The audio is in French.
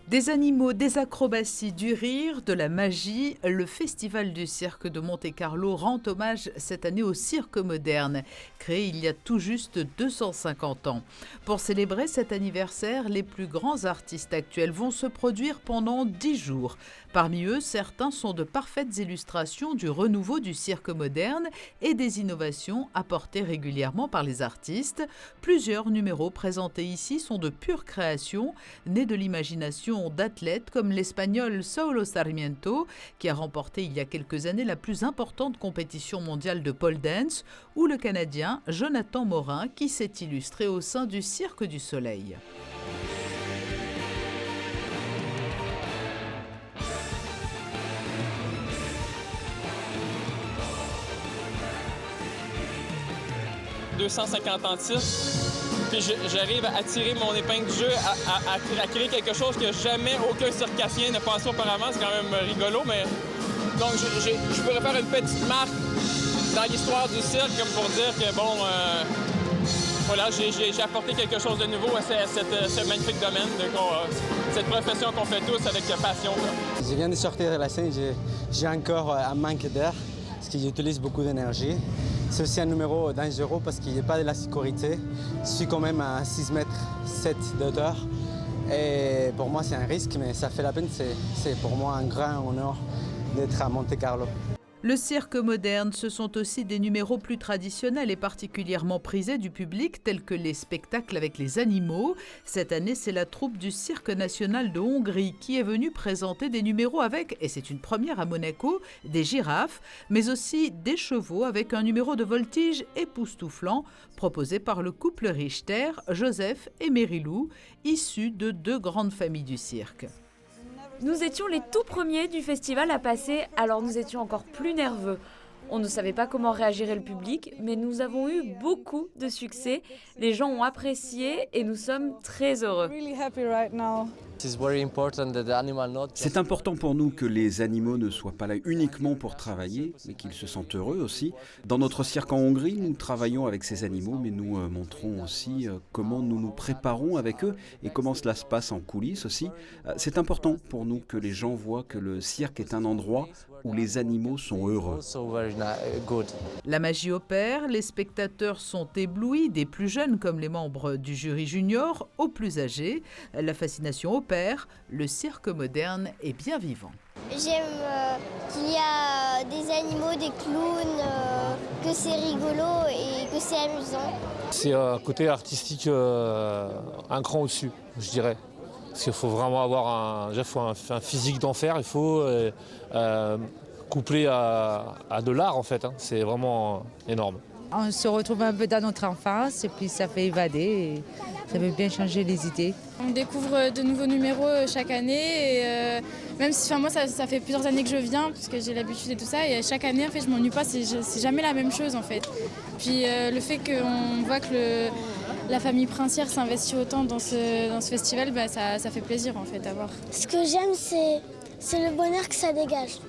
Des animaux, des acrobaties, du rire, de la magie, le Festival du cirque de Monte-Carlo rend hommage cette année au cirque moderne, créé il y a tout juste 250 ans. Pour célébrer cet anniversaire, les plus grands artistes actuels vont se produire pendant 10 jours. Parmi eux, certains sont de parfaites illustrations du renouveau du cirque moderne et des innovations apportées régulièrement par les artistes. Plusieurs numéros présentés ici sont de pure création, nés de l'imagination d'athlètes comme l'Espagnol Saulo Sarmiento, qui a remporté il y a quelques années la plus importante compétition mondiale de pole dance, ou le Canadien Jonathan Morin, qui s'est illustré au sein du Cirque du Soleil. « 250 ans de cirque, puis j'arrive à tirer mon épingle du jeu, à créer quelque chose que jamais aucun circassien n'a pensé auparavant. C'est quand même rigolo, mais donc je pourrais faire une petite marque dans l'histoire du cirque, comme pour dire que bon, voilà, j'ai apporté quelque chose de nouveau à ce magnifique domaine, cette profession qu'on fait tous avec passion. Je viens de sortir de la scène, j'ai encore un manque d'air, parce que j'utilise beaucoup d'énergie. C'est aussi un numéro dangereux parce qu'il n'y a pas de la sécurité. Je suis quand même à 6,7 mètres de hauteur. Et pour moi, c'est un risque, mais ça fait la peine. C'est pour moi un grand honneur d'être à Monte-Carlo. Le cirque moderne, ce sont aussi des numéros plus traditionnels et particulièrement prisés du public, tels que les spectacles avec les animaux. Cette année, c'est la troupe du Cirque national de Hongrie qui est venue présenter des numéros avec, et c'est une première à Monaco, des girafes, mais aussi des chevaux avec un numéro de voltige époustouflant proposé par le couple Richter, Joseph et Mérilou, issus de deux grandes familles du cirque. Nous étions les tout premiers du festival à passer, alors nous étions encore plus nerveux. On ne savait pas comment réagirait le public, mais nous avons eu beaucoup de succès. Les gens ont apprécié et nous sommes très heureux. C'est important pour nous que les animaux ne soient pas là uniquement pour travailler, mais qu'ils se sentent heureux aussi. Dans notre cirque en Hongrie, nous travaillons avec ces animaux, mais nous montrons aussi comment nous nous préparons avec eux et comment cela se passe en coulisses aussi. C'est important pour nous que les gens voient que le cirque est un endroit où les animaux sont heureux. La magie opère, les spectateurs sont éblouis, des plus jeunes comme les membres du jury junior aux plus âgés. La fascination opère, le cirque moderne est bien vivant. J'aime qu'il y a des animaux, des clowns, que c'est rigolo et que c'est amusant. C'est un côté artistique un cran au-dessus, je dirais. Parce qu'il faut vraiment avoir un physique d'enfer, il faut couplé à de l'art en fait, hein. C'est vraiment énorme. On se retrouve un peu dans notre enfance et puis ça fait évader et ça fait bien changer les idées. On découvre de nouveaux numéros chaque année et même si moi ça fait plusieurs années que je viens parce que j'ai l'habitude et tout ça et chaque année en fait je m'ennuie pas, c'est jamais la même chose en fait. Puis le fait qu'on voit que la famille princière s'investit autant dans ce festival, ça fait plaisir en fait à voir. Ce que j'aime c'est le bonheur que ça dégage.